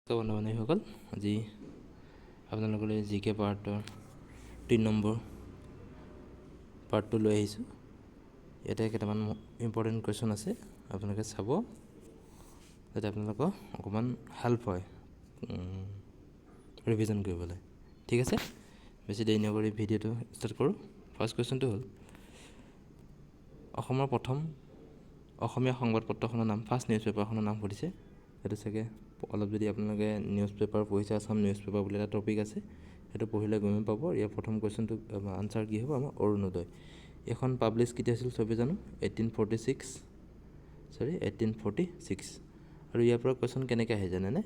বন্ধু বান্ধৱীসকল, আজি আপোনালোকলৈ জিকে পাৰ্টৰ 3 নম্বৰ পাৰ্টটো লৈ আহিছোঁ। ইয়াতে কেইটামান ইম্পৰ্টেণ্ট কুৱেশ্যন আছে, আপোনালোকে চাব যাতে আপোনালোকৰ অকণমান হেল্প হয় ৰিভিজন কৰিবলৈ। ঠিক আছে, বেছি দেৰি নকৰি ভিডিঅ'টো ষ্টাৰ্ট কৰোঁ। ফাৰ্ষ্ট কুৱেশ্যনটো হ'ল অসমৰ প্ৰথম অসমীয়া সংবাদপত্ৰখনৰ নাম, ফাৰ্ষ্ট নিউজ পেপাৰখনৰ নাম সুধিছে। সেইটো চাগে অলপ যদি আপোনালোকে নিউজ পেপাৰ পঢ়িছে, আছাম নিউজ পেপাৰ বুলি এটা টপিক আছে, সেইটো পঢ়িলে গমে পাব। ইয়াৰ প্ৰথম কুৱেশ্যনটো আনচাৰ কি হ'ব, আমাৰ অৰুণোদয়। এইখন পাব্লিছ কেতিয়া হৈছিল চবেই জানো, 1846। আৰু ইয়াৰ পৰা কুৱেশ্যন কেনেকৈ আহে জানেনে?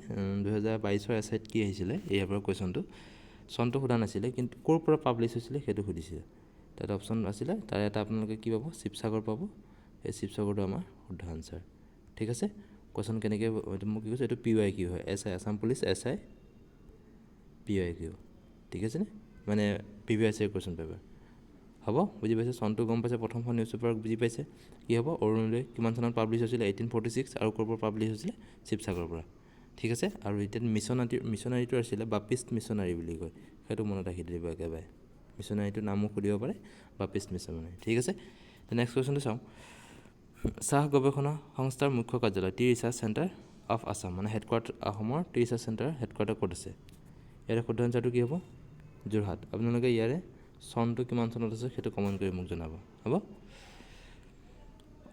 2022 এছাইত কি আহিছিলে, ইয়াৰ পৰা কুৱেশ্যনটো চনটো সোধা নাছিলে, কিন্তু ক'ৰ পৰা পাব্লিছ হৈছিলে সেইটো সুধিছিলে। তাত অপশ্যন আছিলে, তাৰে এটা আপোনালোকে কি পাব, শিৱসাগৰ পাব। এই শিৱসাগৰটো আমাৰ শুদ্ধ আনচাৰ। ঠিক আছে, কুৱেশ্যন কেনেকৈ, মোক কি কৈছে, এইটো PYQ হয়, SI Assam police SI PYQ। ঠিক আছেনে, মানে PVSৰ কুৱেশ্যন পেপাৰ হ'ব। বুজি পাইছে, চনটো গম পাইছে, প্ৰথমখন নিউজ পেপাৰ বুজি পাইছে। কি হ'ব, অৰুণোদয় কিমান চনত পাব্লিছ হৈছিলে, 1846, আৰু ক'ৰ পৰা পাব্লিছ হৈছিলে, শিৱসাগৰৰ পৰা। ঠিক আছে, আৰু এতিয়া মিছনাৰীটো আছিলে বাপিষ্ট মিছনাৰী বুলি কয়, সেইটো মনত ৰাখি দিব একেবাৰে। মিছনাৰীটোৰ নামো সুধিব পাৰে, বাপিষ্ট মিছনাৰী। ঠিক আছে, নেক্সট কুৱেশ্যনটো চাওঁ। চাহ গৱেষণা সংস্থাৰ মুখ্য কাৰ্যালয়, T research centre of Assam, মানে হেডকোৱাৰ্টাৰ, অসমৰ টি ৰিচাৰ্চ চেণ্টাৰ হেডকোৱাৰ্টাৰ ক'ত আছে? ইয়াৰে শুদ্ধ আনচাৰটো কি হ'ব, যোৰহাট। আপোনালোকে ইয়াৰে চনটো কিমান চনত আছে সেইটো কমেণ্ট কৰি মোক জনাব। হ'ব,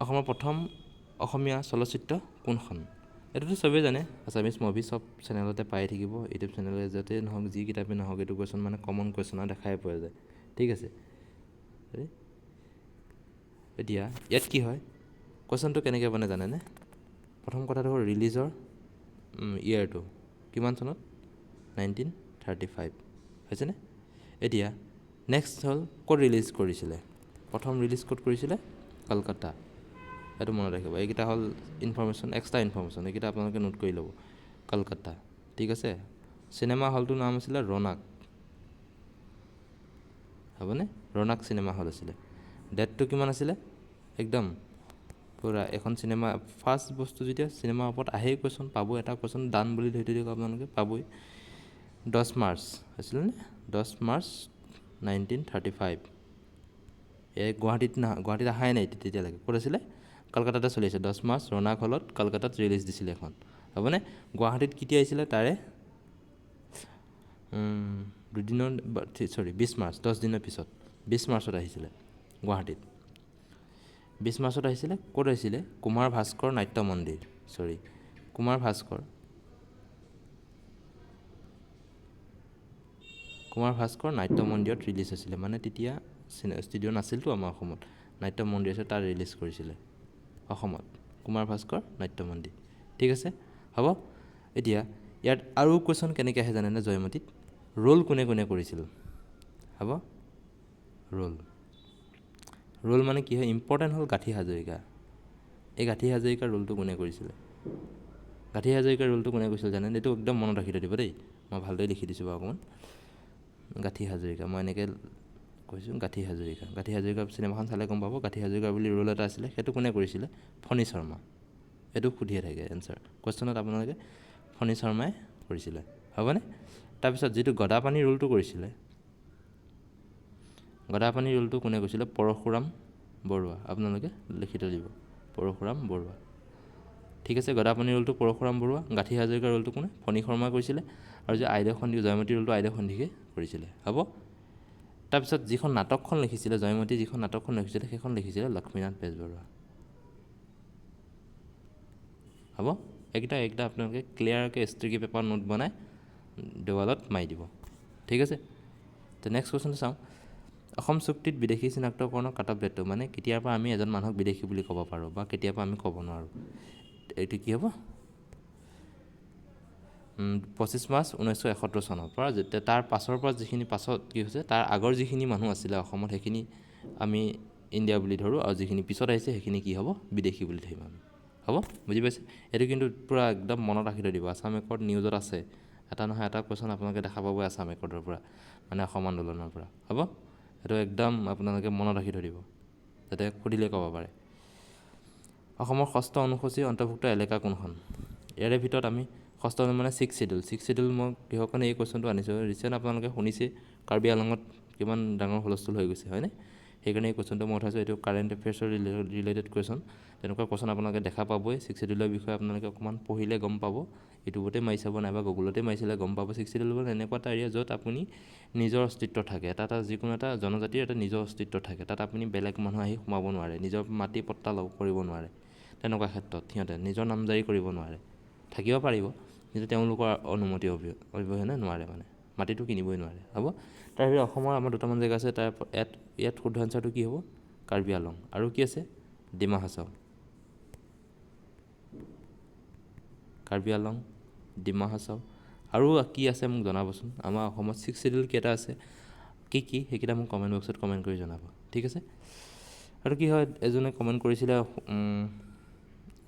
অসমৰ প্ৰথম অসমীয়া চলচ্চিত্ৰ কোনখন? এইটোতো চবেই জানে, আছামিজ মুভি চব চেনেলতে পাই থাকিব, ইউটিউব চেনেলে যাতে নহওক, যি কিতাপে নহওক, এইটো কুৱেশ্যন মানে কমন কুৱেশ্যন আৰু দেখাই পোৱা যায়। ঠিক আছে, এতিয়া ইয়াত কি হয়, কুৱেশ্যনটো কেনেকৈ বনে জানেনে? প্ৰথম কথাটো হ'ল ৰিলিজৰ ইয়েৰটো কিমান চনত, 1935 হৈছেনে? এতিয়া নেক্সট হ'ল ক'ত ৰিলিজ কৰিছিলে, প্ৰথম ৰিলিজ ক'ত কৰিছিলে, কলকাতা। সেইটো মনত ৰাখিব, এইকেইটা হ'ল ইনফৰ্মেশ্যন, এক্সট্ৰা ইনফৰ্মেশ্যন, এইকেইটা আপোনালোকে নোট কৰি ল'ব। কলকাতা, ঠিক আছে। চিনেমা হলটোৰ নাম আছিলে ৰৌনক, হ'বনে? ৰৌনক চিনেমা হল আছিলে। ডেটটো কিমান আছিলে, একদম পূৰা এখন চিনেমা, ফাৰ্ষ্ট বস্তু যেতিয়া চিনেমাৰ ওপৰত আহেই কুৱেশ্যন পাব, এটা কুৱেশ্যন ডান বুলি ধৰি দিয়ক, আপোনালোকে পাবই। 10 মাৰ্চ হৈছিলেনে, 10 মাৰ্চ 1935। এই গুৱাহাটীত অহাই নাই তেতিয়ালৈকে, ক'ত আছিলে, কলকাতাতে চলি আছে। 10 মাৰ্চ ৰৌনক হলত কলকাতাত ৰিলিজ দিছিলে এখন, হ'বনে? গুৱাহাটীত কেতিয়া আহিছিলে, তাৰে 20 মাৰ্চ, 10 দিনৰ পিছত 20 মাৰ্চত আহিছিলে গুৱাহাটীত। 20 মাৰ্চত আহিছিলে, ক'ত আহিছিলে, কুমাৰ ভাস্কৰ নাট্য মন্দিৰ, কুমাৰ ভাস্কৰ নাট্য মন্দিৰত ৰিলিজ হৈছিলে। মানে তেতিয়া ষ্টুডিঅ' নাছিলতো আমাৰ অসমত, নাট্য মন্দিৰ আছে, তাত ৰিলিজ কৰিছিলে অসমত, কুমাৰ ভাস্কৰ নাট্য মন্দিৰ। ঠিক আছে, হ'ব। এতিয়া ইয়াত আৰু কুৱেশ্যন কেনেকৈ আহে জানেনে, জয়মতীত ৰোল কোনে কোনে কৰিছিল, হ'ব। ৰোল মানে কি হয়, ইম্পৰ্টেণ্ট হ'ল গাঁঠি হাজৰিকা। এই গাঁঠি হাজৰিকাৰ ৰোলটো কোনে কৰিছিলে, গাঁঠি হাজৰিকাৰ ৰোলটো কোনে কৰিছিল জানেনে? এইটো একদম মনত ৰাখি থৈ দিব দেই, মই ভালদৰে লিখি দিছোঁ বাৰু অকণমান। গাঁঠি হাজৰিকা, মই এনেকৈ কৈছোঁ, গাঁঠি হাজৰিকা চিনেমাখন চালে গম পাব, গাঁঠি হাজৰিকা বুলি ৰোল এটা আছিলে, সেইটো কোনে কৰিছিলে, ফণী শৰ্মা। এইটো সুধিয়ে থাকে এনচাৰ কুৱেশ্যনত, আপোনালোকে ফণী শৰ্মাই কৰিছিলে, হ'বনে? তাৰপিছত যিটো গদাপাণি ৰোলটো কৰিছিলে, গদাপাণি ৰোলটো কোনে কৰিছিলে, পৰশুৰাম বৰুৱা। আপোনালোকে লিখি থৈ দিব, পৰশুৰাম বৰুৱা। ঠিক আছে, গদাপাণি ৰোলটো পৰশুৰাম বৰুৱা, গাঁঠি হাজৰিকাৰ ৰোলটো কোনে, ফণী শৰ্মাই কৰিছিলে, আৰু যে জয়মতী ৰোলটো আইদেউ সন্দিকৈয়ে কৰিছিলে, হ'ব। তাৰপিছত যিখন নাটকখন লিখিছিলে, জয়মতী যিখন নাটকখন লিখিছিলে, সেইখন লিখিছিলে লক্ষ্মীনাথ বেজবৰুৱা, হ'ব। এইকেইটা আপোনালোকে ক্লিয়াৰকৈ ষ্ট্ৰিকি পেপাৰ নোট বনাই দেৱালত মাৰি দিব। ঠিক আছে, তো নেক্সট কুৱেশ্যনটো চাওঁ। অসম চুক্তিত বিদেশী চিনাক্তকৰণৰ কাট অফ ডেটটো, মানে কেতিয়াৰ পৰা আমি এজন মানুহক বিদেশী বুলি ক'ব পাৰোঁ বা কেতিয়াৰ পৰা আমি ক'ব নোৱাৰোঁ, এইটো কি হ'ব, 25 মাৰ্চ 1971 চনৰ পৰা। যেতিয়া তাৰ পাছৰ পৰা যিখিনি পাছত কি হৈছে, তাৰ আগৰ যিখিনি মানুহ আছিলে অসমত, সেইখিনি আমি ইণ্ডিয়া বুলি ধৰোঁ, আৰু যিখিনি পিছত আহিছে সেইখিনি কি হ'ব, বিদেশী বুলি ধৰিম আমি, হ'ব। বুজি পাইছে, এইটো কিন্তু পূৰা একদম মনত ৰাখি থৈ দিব, আছাম ৰেকৰ্ড নিউজত আছে, এটা নহয় এটা কুৱেশ্যন আপোনালোকে দেখা পাবই আছাম ৰেকৰ্ডৰ পৰা, মানে অসম আন্দোলনৰ পৰা, হ'ব। সেইটো একদম আপোনালোকে মনত ৰাখি থৈ দিব, যাতে সুধিলে ক'ব পাৰে। অসমৰ 6ষ্ঠ অনুসূচীৰ অন্তৰ্ভুক্ত এলেকা কোনখন? ইয়াৰে ভিতৰত আমি ষষ্ঠ মানে ছিক্স শ্বিডিউল মই কিহৰ কাৰণে এই কুৱেশ্যনটো আনিছোঁ ৰিচেণ্ট আপোনালোকে শুনিছে কাৰ্বি আংলঙত কিমান ডাঙৰ হুলস্থুল হৈ গৈছে হয়নে সেইকাৰণে এই কুৱেশ্যনটো মই উঠাইছোঁ এইটো কাৰেণ্ট এফেয়াৰ্ছৰ ৰিলেটেড কুৱেশ্যন তেনেকুৱা কুৱেশ্যন আপোনালোকে দেখা পাবই ছিক্স শ্বিডিউলৰ বিষয়ে আপোনালোকে অকণমান পঢ়িলে গম পাব ইউটিউবতে মাৰি চাব নাইবা গুগলতে মাৰিছিলে গম পাব ছিক্স শ্বিডিউল হ'ল এনেকুৱা এটা এৰিয়া য'ত আপুনি নিজৰ অস্তিত্ব থাকে এটা যিকোনো এটা জনজাতিৰ এটা নিজৰ অস্তিত্ব থাকে তাত আপুনি বেলেগ মানুহ আহি সোমাব নোৱাৰে নিজৰ মাটি পট্টা লগ কৰিব নোৱাৰে তেনেকুৱা ক্ষেত্ৰত সিহঁতে নিজৰ নামজাৰি কৰিব নোৱাৰে থাকিব পাৰিব কিন্তু তেওঁলোকৰ অনুমতি অবিহনে নোৱাৰে মানে মাটিটো কিনিবই নোৱাৰে হ'ব তাৰ ভিতৰত অসমৰ আমাৰ দুটামান জেগা আছে তাৰ ইয়াত শুদ্ধ এনচাৰটো কি হ'ব কাৰ্বি আংলং আৰু কি আছে ডিমা হাছাও কাৰ্বি আংলং ডিমা হাছাও আৰু কি আছে মোক জনাবচোন আমাৰ অসমত ছিক্স শ্বিডিউল কেইটা আছে কি সেইকেইটা মোক কমেণ্ট বক্সত কমেণ্ট কৰি জনাব ঠিক আছে আৰু কি হয় এজনে কমেণ্ট কৰিছিলে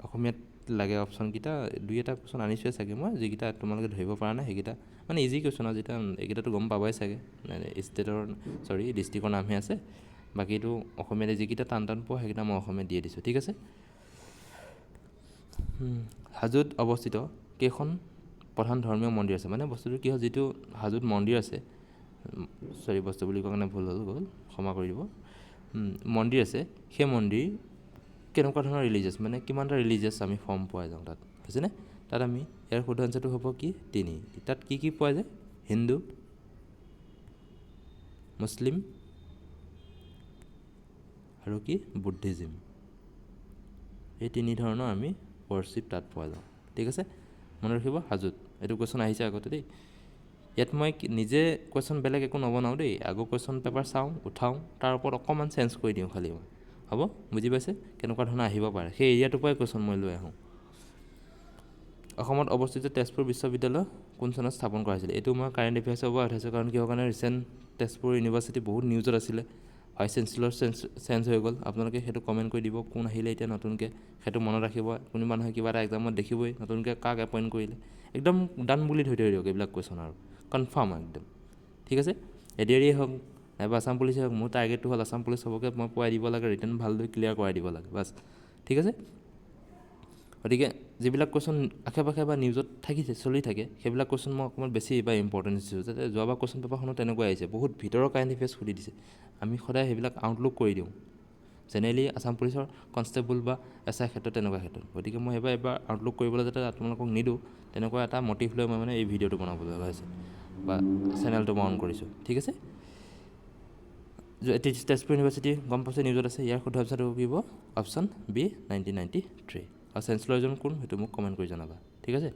অসমীয়াত লাগে অপশ্যনকেইটা দুই এটা কুৱেশ্যন আনিছোৱে চাগে মই যিকেইটা তোমালোকে ধৰিব পৰা নাই সেইকেইটা মানে ইজি কুৱেশ্যন আৰু যেতিয়া এইকেইটাতো গম পাবাই চাগে ডিষ্ট্ৰিক্টৰ নামহে আছে বাকীটো অসমীয়াতে যিকেইটা টান পোৱা সেইকেইটা মই অসমীয়াত দিয়ে দিছোঁ ঠিক আছে হাজোত অৱস্থিত কেইখন প্ৰধান ধৰ্মীয় মন্দিৰ আছে মানে বস্তুটো কি হয় যিটো হাজোত মন্দিৰ আছে বস্তু বুলি কোৱা কাৰণে ভুল গ'ল ক্ষমা কৰি দিব মন্দিৰ আছে সেই মন্দিৰ কেনেকুৱা ধৰণৰ ৰিলিজিয়াছ মানে কিমানটা ৰিলিজিয়াছ আমি ফৰ্ম পোৱা যাওঁ তাত হৈছেনে তাত আমি ইয়াৰ শুদ্ধ এনচাৰটো হ'ব কি 3 তাত কি পোৱা যায় হিন্দু মুছলিম আৰু কি বুদ্ধিজিম এই তিনি ধৰণৰ আমি ৱৰ্শ্বিপ তাত পোৱা যাওঁ ঠিক আছে মনত ৰাখিব হাজোত এইটো কুৱেশ্যন আহিছে আগতে দেই ইয়াত মই নিজে কুৱেশ্যন বেলেগ একো নবনাওঁ দেই আগৰ কুৱেশ্যন পেপাৰ চাওঁ উঠাওঁ তাৰ ওপৰত অকণমান চেঞ্জ কৰি দিওঁ খালি মই হ'ব বুজি পাইছে কেনেকুৱা ধৰণৰ আহিব পাৰে সেই এৰিয়াটোৰ পৰাই কুৱেশ্যন মই লৈ আহোঁ অসমত অৱস্থিত তেজপুৰ বিশ্ববিদ্যালয় কোন চনত স্থাপন কৰা হৈছিলে এইটো মই কাৰেণ্ট এফেয়াৰ্ছৰ পৰা উঠাইছোঁ কাৰণ কিহৰ কাৰণে ৰিচেণ্ট তেজপুৰ ইউনিভাৰ্চিটি বহুত নিউজত আছিলে ভাইচ চেঞ্চেলৰ চেঞ্জ হৈ গ'ল আপোনালোকে সেইটো কমেণ্ট কৰি দিব কোন আহিলে এতিয়া নতুনকৈ সেইটো মনত ৰাখিব কোনো মানুহে কিবা এটা এক্সামত দেখিবই নতুনকৈ কাক এপইণ্ট কৰিলে একদম ডান বুলি ধৰি দিয়ক এইবিলাক কুৱেশ্যন আৰু কনফাৰ্ম একদম ঠিক আছে এডিআৰই হওক নাইবা আছাম পুলিচে হওক মোৰ টাৰ্গেটটো হ'ল আছাম পুলিচ চবকে মই পোৱাই দিব লাগে ৰিটাৰ্ণ ভালদৰে ক্লিয়াৰ কৰাই দিব লাগে বাছ ঠিক আছে গতিকে যিবিলাক কুৱেশ্যন আশে পাশে বা নিউজত চলি থাকে সেইবিলাক কুৱেশ্যন মই অকণমান বেছি এইবাৰ ইম্পৰ্টেঞ্চ দিছোঁ যাতে যোৱাবাৰ কুৱেশ্যন পেপাৰখনত তেনেকুৱা আহিছে বহুত ভিতৰৰ কাৰেণ্ট এফেয়াৰ্ছ সুধি দিছে আমি সদায় সেইবিলাক আউটলুক কৰি দিওঁ জেনেৰেলি আছাম পুলিচৰ কনষ্টেবল বা SI ক্ষেত্ৰত তেনেকুৱা ক্ষেত্ৰত গতিকে মই এইবাৰ আউটলুক কৰিবলৈ যাতে আপোনালোকক নিদিওঁ তেনেকুৱা এটা মটিভ লৈ মই মানে এই ভিডিঅ'টো বনাবলৈ ওলাইছোঁ বা চেনেলটো মই অন কৰিছোঁ ঠিক আছে তেজপুৰ ইউনিভাৰ্চিটি গম পাইছে নিউজত আছে ইয়াৰ শুদ্ধ এনচাৰটো কি হ'ব অপশ্যন বি 1993 আৰু চেঞ্চেলৰজন কোন সেইটো মোক কমেণ্ট কৰি জনাবা ঠিক আছে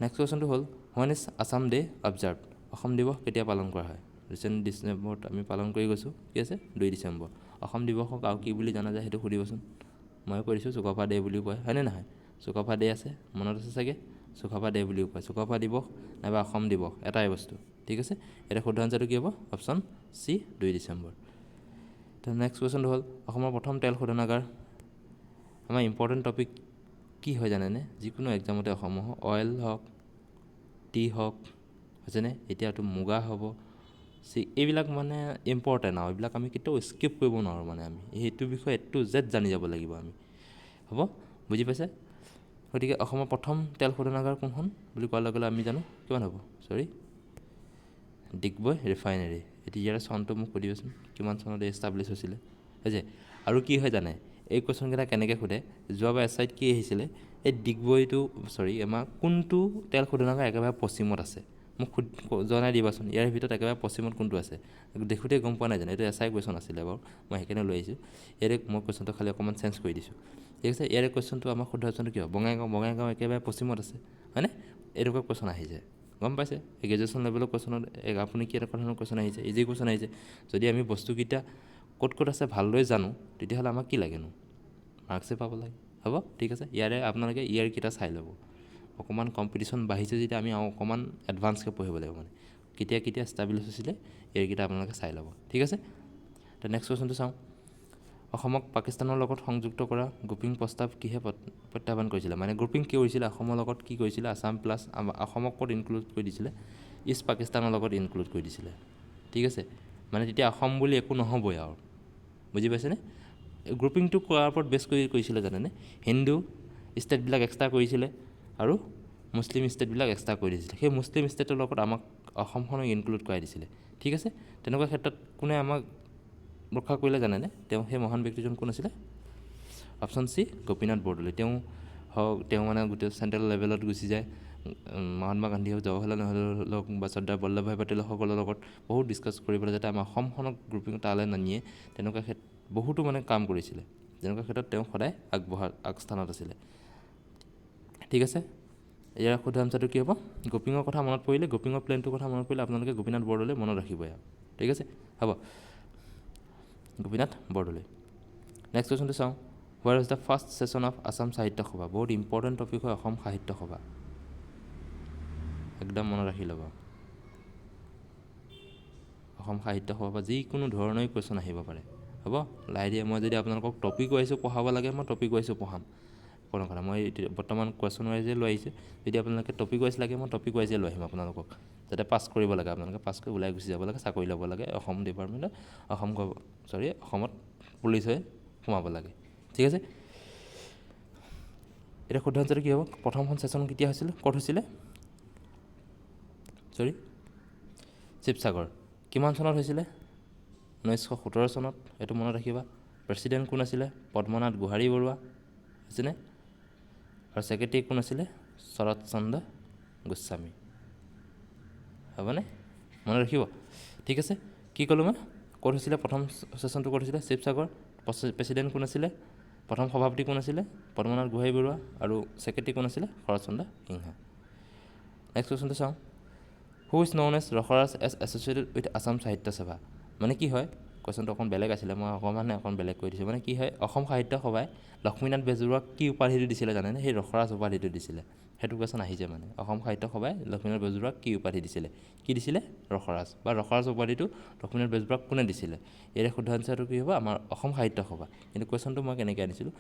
নেক্সট কুৱেশ্যনটো হ'ল when is Assam day observe Assam দিৱস কেতিয়া পালন কৰা হয় ৰিচেণ্ট ডিচেম্বৰত আমি পালন কৰি গৈছোঁ কি আছে 2 ডিচেম্বৰ অসম দিৱসক আৰু কি বুলি জনা যায় সেইটো সুধিবচোন মই কৰিছোঁ চুকাফা ডে বুলিও কয় হয়নে নহয় চুকাফা ডে আছে মনত আছে চাগে চুকাফা ডে বুলিও কয় চুকাফা দিৱস নাইবা অসম দিৱস এটাই বস্তু ঠিক আছে এতিয়া শুদ্ধ এনচাৰটো কি হ'ব অপশ্যন চি 2 ডিচেম্বৰ তো নেক্সট কুৱেশ্যনটো হ'ল অসমৰ প্ৰথম তেল শোধনাগাৰ আমাৰ ইম্পৰ্টেণ্ট টপিক কি হয় জানেনে যিকোনো এক্সামতে অসমৰ অইল হওক টি হওক হৈছেনে এতিয়াতো মুগা হ'ব এইবিলাক মানে ইম্পৰ্টেণ্ট আৰু এইবিলাক আমি কেতিয়াও স্কিপ কৰিব নোৱাৰোঁ মানে আমি সেইটো বিষয়ে A to Z জানি যাব লাগিব আমি হ'ব বুজি পাইছে গতিকে অসমৰ প্ৰথম তেল শোধনাগাৰ কোনখন বুলি কোৱাৰ লগে লগে আমি জানো কিমান হ'ব ডিগবৈ ৰিফাইনেৰী এতিয়া ইয়াৰ চনটো মোক সুধিবচোন কিমান চনত এষ্টাব্লিছ হৈছিলে হৈছে আৰু কি হয় জানে এই কুৱেশ্যনকেইটা কেনেকৈ সোধে যোৱাবাৰ SIত কি আহিছিলে এই ডিগবৈটো আমাৰ কোনটো তেল শোধনাগাৰ একেবাৰে পশ্চিমত আছে মোক জনাই দিবাচোন ইয়াৰ ভিতৰত একেবাৰে পশ্চিমত কোনটো আছে দেখোঁতে গম পোৱা নাই জানো এইটো SI কুৱেশ্যন আছিলে বাৰু মই সেইকাৰণে লৈ আহিছোঁ ইয়াৰে মই কুৱেশ্যনটো খালি অকণমান চেঞ্জ কৰি দিছোঁ ঠিক আছে ইয়াৰে কুৱেশ্যনটো আমাৰ শুদ্ধ অপশ্যনটো কি হয় বঙাইগাঁও একেবাৰে পশ্চিমত আছে হয়নে এনেকুৱা কুৱেশ্যন আহি যায় গম পাইছে গ্ৰেজুৱেশ্যন লেভেলৰ কুৱেশ্যনত আপুনি কি এনেকুৱা ধৰণৰ কুৱেশ্যন আহিছে ইজি কুৱেশ্যন আহিছে যদি আমি বস্তুকেইটা ক'ত আছে ভালদৰে জানো তেতিয়াহ'লে আমাক কি লাগেনো মাৰ্কছে পাব লাগে হ'ব ঠিক আছে ইয়াৰে আপোনালোকে ইয়াৰকেইটা চাই ল'ব অকণমান কম্পিটিশ্যন বাঢ়িছে যেতিয়া আমি অকণমান এডভান্সকৈ পঢ়িব লাগিব মানে কেতিয়া ষ্টাব্লিছ হৈছিলে ইয়াৰকেইটা আপোনালোকে চাই ল'ব ঠিক আছে তো নেক্সট কুৱেশ্যনটো চাওঁ অসমক পাকিস্তানৰ লগত সংযুক্ত কৰা গ্ৰুপিং প্ৰস্তাৱ কিহে প্ৰত্যাহ্বান কৰিছিলে মানে গ্ৰুপিং কি কৰিছিলে অসমৰ লগত কি কৰিছিলে আছাম প্লাছ অসমক ক'ত ইনক্লুড কৰি দিছিলে ইষ্ট পাকিস্তানৰ লগত ইনক্লুড কৰি দিছিলে ঠিক আছে মানে তেতিয়া অসম বুলি একো নহ'বই আৰু বুজি পাইছেনে গ্ৰুপিংটো কৰাৰ ওপৰত বেছ কৰি কৰিছিলে জানেনে হিন্দু ষ্টেটবিলাক এক্সট্ৰা কৰিছিলে আৰু মুছলিম ষ্টেটবিলাক এক্সট্ৰা কৰি দিছিলে। সেই মুছলিম ষ্টেটৰ লগত আমাক অসমখনক ইনক্লুড কৰাই দিছিলে। ঠিক আছে, তেনেকুৱা ক্ষেত্ৰত কোনে আমাক ৰক্ষা কৰিলে জানেনে? সেই মহান ব্যক্তিজন কোন আছিলে? Option C, Gopinath Bordoloi. তেওঁ মানে গোটেই চেণ্ট্ৰেল লেভেলত গুচি যায়। মহাত্মা গান্ধী হওক, জৱাহৰলাল নেহৰু হওক বা চৰ্দাৰ বল্লভভাই পেটেলসকলৰ লগত বহুত ডিছকাছ কৰিবলৈ যাতে আমাৰ অসমখনক গ্ৰুপিং তালৈ নানিয়ে, তেনেকুৱা বহুতো মানে কাম কৰিছিলে। তেনেকুৱা ক্ষেত্ৰত তেওঁ সদায় আগস্থানত আছিলে। ঠিক আছে, ইয়াৰ শুদ্ধ আনচাৰটো কি হ'ব? গ্ৰুপিঙৰ কথা মনত পৰিলে, গ্ৰুপিঙৰ প্লেনটোৰ কথা মনত পৰিলে আপোনালোকে গোপীনাথ বৰদলৈ মনত ৰাখিব ইয়াত। ঠিক আছে, হ'ব, গোপীনাথ বৰদলৈ। নেক্সট কুৱেশ্যনটো চাওঁ। হোৱাৰ is the first session of Assam Sahitya সভা? বহুত ইম্পৰ্টেণ্ট টপিক হয় অসম সাহিত্য সভা, একদম মনত ৰাখি ল'ব। অসম সাহিত্য সভাৰ পৰা যিকোনো ধৰণেই কুৱেশ্যন আহিব পাৰে। হ'ব, লাহে দিয়ে মই যদি আপোনালোকক টপিক ৱাইজো পঢ়াব লাগে, মই টপিক ৱাইজো পঢ়াম। কোনো কথা, মই বৰ্তমান কুৱেশ্যন ৱাইজে লৈ আহিছোঁ। যদি আপোনালোকে টপিক ৱাইজ লাগে, মই টপিক ৱাইজে লৈ আহিম আপোনালোকক, যাতে পাছ কৰিব লাগে। আপোনালোকে পাছ কৰি ওলাই গুচি যাব লাগে, চাকৰি ল'ব লাগে অসম ডিপাৰ্টমেণ্টত, অসমত পুলিচ হৈ সোমাব লাগে। ঠিক আছে, এতিয়া শুদ্ধ আনচাৰটো কি হ'ব? প্ৰথমখন ছেশ্যন কেতিয়া হৈছিলে, ক'ত হৈছিলে? শিৱসাগৰ। কিমান চনত হৈছিলে? 1917 চনত। এইটো মনত ৰাখিবা। প্ৰেছিডেণ্ট কোন আছিলে? পদ্মনাথ গোহাঞি বৰুৱা হৈছেনে? আৰু ছেক্ৰেটেৰী কোন আছিলে? শৰৎ চন্দ্ৰ গোস্বামী। হ'বনে? মনত ৰাখিব। ঠিক আছে, কি ক'লোঁ মই? ক'ত হৈছিলে প্ৰথম ছেশ্যনটো? ক'ত হৈছিলে? শিৱসাগৰ। প্ৰেছিডেণ্ট কোন আছিলে? প্ৰথম সভাপতি কোন আছিলে? পদ্মনাথ গোহাঞি বৰুৱা। আৰু ছেক্ৰেটেৰী কোন আছিলে? শৰৎ চন্দ্ৰ সিংহা। নেক্সট কুৱেশ্যনটো চাওঁ। Who is known as Rasaraj as associated with Assam Sahitya Sabha? মানে কি হয়, কুৱেশ্যনটো অকণ বেলেগ আছিলে, মই অকণ বেলেগ কৰি দিছোঁ। মানে কি হয়, অসম সাহিত্য সভাই লক্ষ্মীনাথ বেজবৰুৱাক কি উপাধিটো দিছিলে জানেনে? সেই ৰসৰাজ উপাধিটো দিছিলে। সেইটো কুৱেশ্যন আহিছে মানে। অসম সাহিত্য সভাই লক্ষ্মীনাথ বেজবৰুৱাক কি উপাধি দিছিলে? কি দিছিলে? ৰসৰাজ, বা ৰসৰাজ উপাধিটো লক্ষ্মীনাথ বেজবৰুৱাক কোনে দিছিলে? ইয়াৰে শুদ্ধ আনচাৰটো কি হ'ব? আমাৰ অসম সাহিত্য সভা। কিন্তু কুৱেশ্যনটো মই কেনেকৈ আনিছিলোঁ?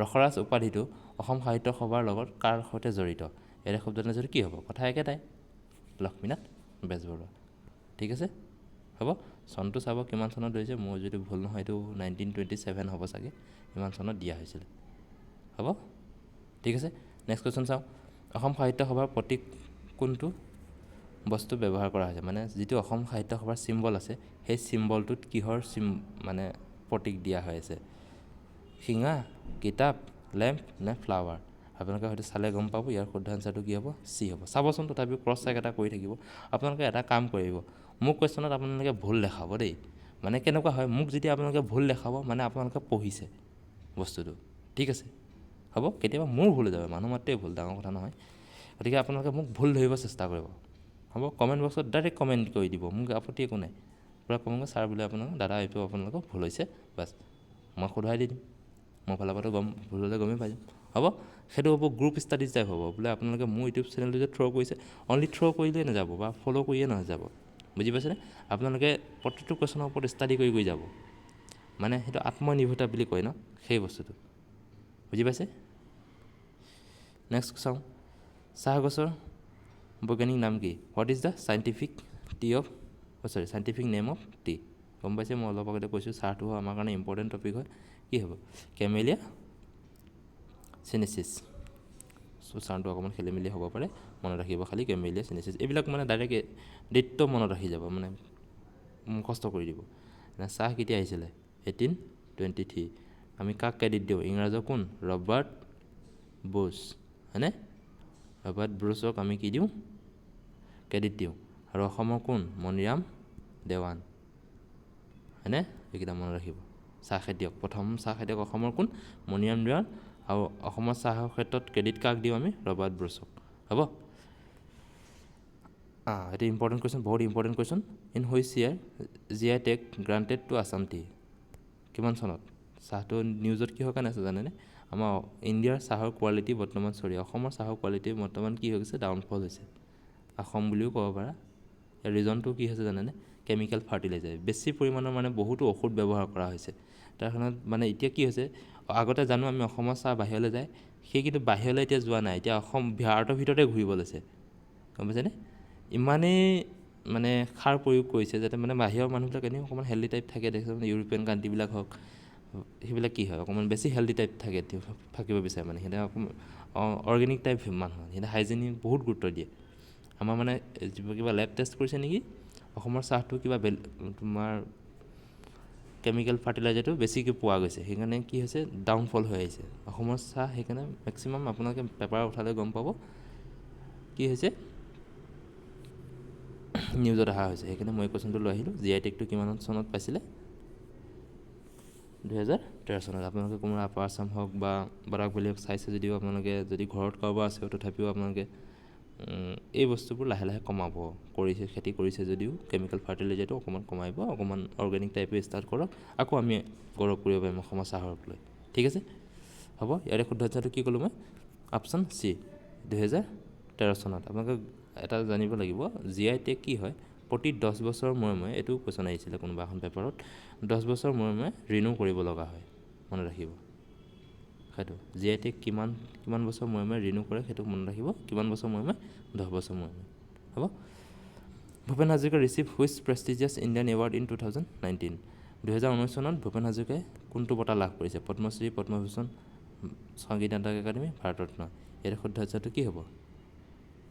ৰসৰাজ উপাধিটো অসম সাহিত্য সভাৰ লগত কাৰ সৈতে জড়িত? ইয়াৰে শুদ্ধ আনচাৰটো কি হ'ব? কথা একেটাই, লক্ষ্মীনাথ বেজবৰুৱা। ঠিক আছে, হ'ব। চনটো চাব কিমান চনত হৈছে, মোৰ যদি ভুল নহয় এইটো 1927 হ'ব চাগে, ইমান চনত দিয়া হৈছিলে। হ'ব, ঠিক আছে। নেক্সট কুৱেশ্যন চাওঁ। অসম সাহিত্য সভাৰ প্ৰতীক কোনটো বস্তু ব্যৱহাৰ কৰা হৈছে? মানে যিটো অসম সাহিত্য সভাৰ চিম্বল আছে, সেই চিম্বলটোত কিহৰ মানে প্ৰতীক দিয়া হৈ আছে? শিঙা, কিতাপ, লেম্প নে ফ্লাৱাৰ? আপোনালোকে হয়তো চালে গম পাব। ইয়াৰ শুদ্ধ আনচাৰটো কি হ'ব? চি হ'ব। চাবচোন, তথাপিও ক্ৰছ চেক এটা কৰি থাকিব। আপোনালোকে এটা কাম কৰিব, মোক কুৱেশ্যনত আপোনালোকে ভুল দেখাব দেই। মানে কেনেকুৱা হয়, মোক যেতিয়া আপোনালোকে ভুল দেখাব, মানে আপোনালোকে পঢ়িছে বস্তুটো। ঠিক আছে, হ'ব। কেতিয়াবা মোৰ ভুল হৈ যাব, মানুহ মাত্ৰেই ভুল, ডাঙৰ কথা নহয়। গতিকে আপোনালোকে মোক ভুল ধৰিব চেষ্টা কৰিব। হ'ব, কমেণ্ট বক্সত ডাইৰেক্ট কমেণ্ট কৰি দিব, মোক আপত্তি একো নাই। পূৰা কমেণ্ট, ছাৰ বোলে আপোনালোকক, দাদা এইটো আপোনালোকক ভুল হৈছে, বাছ মই শুধৰাই দি দিম। মোৰ ফালৰ পৰাতো ভুল হ'লে গমেই পাই যাম। হ'ব, সেইটো হ'ব গ্ৰুপ ষ্টাডিজ টাইপ হ'ব। বোলে আপোনালোকে মোৰ ইউটিউব চেনেলটো যে থ্ৰ' কৰিছে, অনলি থ্ৰ' কৰিলেই নাযাব বা ফ'ল' কৰিয়ে নাযাব। বুজি পাইছেনে? আপোনালোকে প্ৰতিটো কুৱেশ্যনৰ ওপৰত ষ্টাডি কৰি যাব। মানে সেইটো আত্মনিৰ্ভৰতা বুলি কয় ন, সেই বস্তুটো। বুজি পাইছে? নেক্সট চাওঁ। চাহ গছৰ বৈজ্ঞানিক নাম কি? What is the scientific name of T? গম পাইছে, মই অলপ আগতে কৈছোঁ চাহটো আমাৰ কাৰণে ইম্পৰ্টেণ্ট টপিক হয়। কি হ'ব? কেমেলিয়া চিনেচিছ। চাউণ্ডটো অকণমান খেলি মেলি হ'ব পাৰে, মনত ৰাখিব খালি, কেমেলিয়া চিনেচিছ। এইবিলাক মানে ডাইৰেক্ট ডেটটো মনত ৰাখি যাব, মানে মুখস্থ কৰি দিব। চাহ কেতিয়া আহিছিলে? 1823। আমি কাক ক্ৰেডিট দিওঁ? ইংৰাজৰ কোন? ৰবাৰ্ট বুছ, হয়নে? ৰবাৰ্ট ব্ৰুছক আমি কি দিওঁ? ক্ৰেডিট দিওঁ। আৰু অসমৰ কোন? মণিৰাম দেৱান, হয়নে? এইকেইটা মনত ৰাখিব। চাহ খেতিয়ক, প্ৰথম চাহ খেতিয়ক অসমৰ কোন? মণিৰাম দেৱান। আৰু অসমৰ চাহৰ ক্ষেত্ৰত ক্ৰেডিট কাক দিওঁ আমি? ৰবাৰ্ট ব্ৰুছক। হ'ব, এইটো ইম্পৰ্টেণ্ট কুৱেশ্যন, বহুত important question. In which year GI tag granted to Assam tea? কিমান চনত? চাহটো নিউজত কিহৰ কাৰণে আছে জানেনে? আমাৰ ইণ্ডিয়াৰ চাহৰ কোৱালিটি বৰ্তমান, অসমৰ চাহৰ কোৱালিটি বৰ্তমান কি হৈ গৈছে? ডাউনফল হৈছে। অসম বুলিও ক'ব পাৰা। ইয়াৰ ৰিজনটো কি হৈছে জানেনে? কেমিকেল ফাৰ্টিলাইজাৰ, বেছি পৰিমাণৰ মানে বহুতো ঔষধ ব্যৱহাৰ কৰা হৈছে। তাৰ কাৰণত মানে এতিয়া কি হৈছে, আগতে জানো আমি অসমৰ চাহ বাহিৰলৈ যায়, সেই কিন্তু বাহিৰলৈ এতিয়া যোৱা নাই। এতিয়া অসম ভাৰতৰ ভিতৰতে ঘূৰিব লৈছে, গম পাইছেনে? ইমানেই মানে সাৰ প্ৰয়োগ কৰিছে, যাতে মানে বাহিৰৰ মানুহবিলাক এনেই অকণমান হেল্ডি টাইপ থাকে। দেখিছে ইউৰোপীয়ান কাণ্ট্ৰিবিলাক হওক, সেইবিলাক কি হয়, অকণমান বেছি হেল্ডি টাইপ থাকিব বিচাৰে। মানে সিহঁতে অৰ্গেনিক টাইপ মানুহ, সিহঁতে হাইজেনিক বহুত গুৰুত্ব দিয়ে। আমাৰ মানে কিবা লেব টেষ্ট কৰিছে নেকি, অসমৰ চাহটো কিবা তোমাৰ কেমিকেল ফাৰ্টিলাইজাৰটো বেছিকৈ পোৱা গৈছে, সেইকাৰণে কি হৈছে ডাউনফল হৈ আহিছে অসমৰ চাহ। সেইকাৰণে মেক্সিমাম আপোনালোকে পেপাৰ উঠালে গম পাব কি হৈছে, নিউজত অহা হৈছে। সেইকাৰণে মই কুৱেশ্যনটো লৈ আহিলোঁ। GI টেগটো কিমান চনত পাইছিলে? 2013 চনত। আপোনালোকে কোনোবা আপাৰ আছাম হওক বা বৰাক ভেলী হওক চাইছে যদিও, আপোনালোকে যদি ঘৰত কাৰোবাৰ আছে তথাপিও আপোনালোকে এই বস্তুবোৰ লাহে লাহে কমাব। কৰিছে, খেতি কৰিছে যদিও কেমিকেল ফাৰ্টিলাইজাৰটো অকণমান কমাব, অকণমান অৰ্গেনিক টাইপে ষ্টাৰ্ট কৰক। আকৌ আমি গৌৰৱ কৰিব পাৰিম অসমৰ চাহক লৈ। ঠিক আছে, হ'ব। ইয়াৰে শুদ্ধ আনচাৰটো কি ক'লোঁ মই? অপশ্যন চি, 2013 চনত। আপোনালোকে এটা জানিব লাগিব, GI টেগ কি হয়? প্ৰতি 10 বছৰৰ মূৰে মূৰে, এইটো কুৱেশ্যন আহিছিলে কোনোবা এখন পেপাৰত, 10 বছৰ মূৰে মূৰে ৰিনিউ কৰিব লগা হয়। মনত ৰাখিব সেইটো। GI টেগ কিমান বছৰ মূৰে মূৰে ৰিনিউ কৰে সেইটো মনত ৰাখিব। কিমান বছৰ মূৰে মূৰে? 10 বছৰ মূৰে মূৰে। হ'ব। Bhupen Hazarika receive which prestigious Indian award in 2019? 2019 চনত ভূপেন হাজৰিকাই কোনটো বঁটা লাভ কৰিছে? পদ্মশ্ৰী, পদ্মভূষণ, সংগীত নাটক একাডেমী, ভাৰতৰত্ন। ইয়াৰ শুদ্ধ আনচাৰটো কি হ'ব?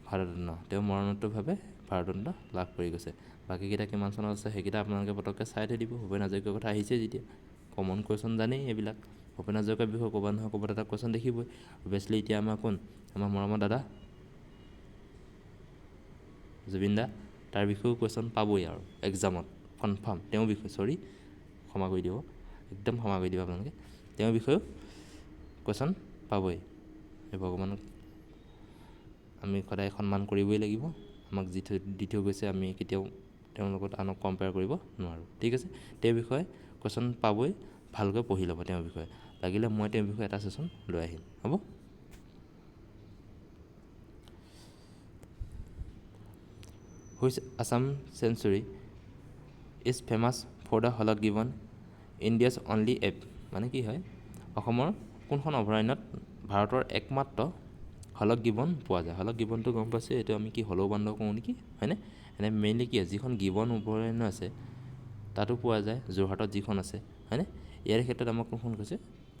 ভাৰতৰত্ন। তেওঁ মৰণোত্তৰভাৱে ভাৰতৰত্ন লাভ কৰি গৈছে। বাকীকেইটা কিমান চনত আছে সেইকেইটা আপোনালোকে পটককৈ চাই থৈ দিব। ভূপেন হাজৰিকাৰ কথা আহিছে যেতিয়া, কমন কুৱেশ্যন জানেই এইবিলাক। ভূপেন হাজৰিকাৰ বিষয়ে ক'ৰবাত নহয় ক'ৰবাত এটা কুৱেশ্যন দেখিবই। অভিয়াছলি এতিয়া আমাৰ কোন? আমাৰ মৰমৰ দাদা জুবিন দা, তাৰ বিষয়েও কুৱেশ্যন পাবই আৰু এক্সামত কনফাৰ্ম। তেওঁৰ বিষয়ে, ক্ষমা কৰি দিব, একদম ক্ষমা কৰি দিব আপোনালোকে, তেওঁৰ বিষয়েও কুৱেশ্যন পাবই। এই ভগৱানক আমি সদায় সন্মান কৰিবই লাগিব। আমাক যিটো দি থৈ গৈছে আমি কেতিয়াও তেওঁৰ লগত আনক কম্পেয়াৰ কৰিব নোৱাৰোঁ। ঠিক আছে, তেওঁৰ বিষয়ে কুৱেশ্যন পাবই। ভালকৈ পঢ়ি ল'ব তেওঁৰ বিষয়ে। লাগিলে মই তেওঁৰ বিষয়ে এটা ছেশ্যন লৈ আহিম। হ'ব। Which Assam sanctuary is famous for the হলত গিভন ইণ্ডিয়াছ অনলি এপ? মানে কি হয়, অসমৰ কোনখন অভয়াৰণ্যত ভাৰতৰ একমাত্ৰ হলক গিবন পোৱা যায়? হলক গিবনটো গম পাইছে, এইটো আমি কি হলৌ বান্দৰ কওঁ নেকি, হয়নে? এনে মেইনলি কি হয়, যিখন গিবন অভয়াৰণ্য আছে তাতো পোৱা যায়, যোৰহাটত যিখন আছে, হয়নে? ইয়াৰ ক্ষেত্ৰত আমাক কোনখন কৈছে?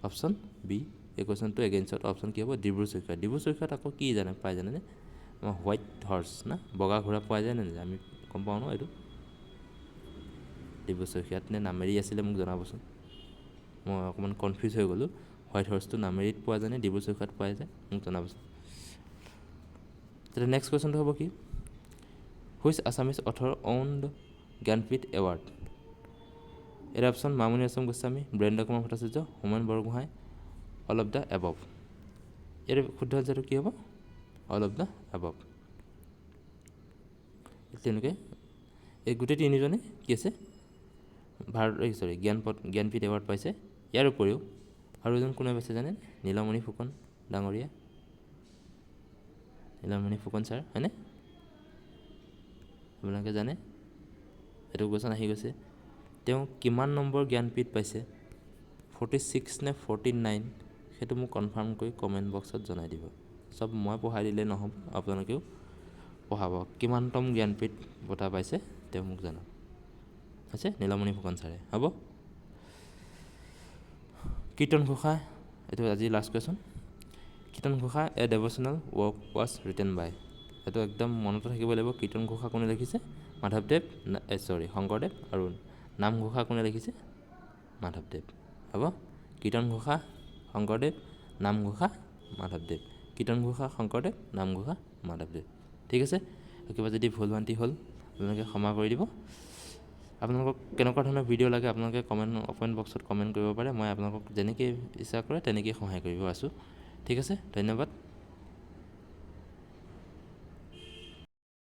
Option B. এই কুৱেশ্যনটো এগেইনষ্টত অপশ্যন কি হ'ব? ডিব্ৰু চৈখোৱা। ডিব্ৰু চৈখোৱাত আকৌ কি পাই জানেনে? আমাৰ হোৱাইট হৰ্চ না, বগা ঘোঁৰা পোৱা যায় নে নাযায়? আমি গম পাওঁ ন এইটো। ডিব্ৰু চৈখোৱাত নে নামেৰি আছিলে মোক জনাবচোন, মই অকণমান কনফিউজ হৈ গ'লোঁ। হোৱাইট হৰ্চটো নামেৰিত পোৱা যায় নে ডিব্ৰু চৈখোৱাত পোৱা যায় মোক জনাবচোন। তেতিয়া নেক্সট কুৱেশ্যনটো হ'ব কি? Which Assamese author won Jnanpith award? এটা option Mamoni Raisom Goswami, Birendra Kumar Bhattacharya, Homen Borgohain, all of the above. ইয়াৰ শুদ্ধ আনচাৰটো কি হ'ব? All of the above. তেওঁলোকে এই গোটেই তিনিজনে কি আছে জ্ঞানপীঠ এৱাৰ্ড পাইছে। ইয়াৰ উপৰিও আৰু এজন কোনে পাইছে জানে? নীলমণি ফুকন ডাঙৰীয়া, নীলমণি ফুকন ছাৰ, হয়নে? আপোনালোকে জানে এইটো কুৱেশ্যন আহি গৈছে। তেওঁ কিমান নম্বৰ জ্ঞানপীঠ পাইছে? 46 নে 49? সেইটো মোক কনফাৰ্ম কৰি কমেণ্ট বক্সত জনাই দিব। চব মই পঢ়াই দিলে নহ'ব, আপোনালোকেও পঢ়াব। কিমানতম জ্ঞানপীঠ বঁটা পাইছে তেওঁ মোক জনাব। আছে নীলমণি ফুকন ছাৰে। হ'ব। কীৰ্তন ঘোষা, এইটো আজি last question. Kirtan Ghosha A ডেভ'চনেল work was written বাই? এইটো একদম মনত থাকিব লাগিব। কীৰ্তন ঘোষা কোনে লিখিছে? মাধৱদেৱ, শংকৰদেৱ। আৰু নাম ঘোষা কোনে লিখিছে? মাধৱদেৱ। হ'ব। কীৰ্তন ঘোষা শংকৰদেৱ, নাম ঘোষা মাধৱদেৱ। কীৰ্তন ঘোষা শংকৰদেৱ, নাম ঘোষা মাধৱদেৱ। ঠিক আছে, কিবা যদি ভুল ভ্ৰান্তি হ'ল আপোনালোকে ক্ষমা কৰি দিব। আপোনালোকক কেনেকুৱা ধৰণৰ ভিডিঅ' লাগে আপোনালোকে কমেণ্ট বক্সত কমেণ্ট কৰিব পাৰে। মই আপোনালোকক যেনেকৈ ইচ্ছা কৰে তেনেকৈ সহায় কৰিব আছোঁ। ঠিক আছে, ধন্যবাদ।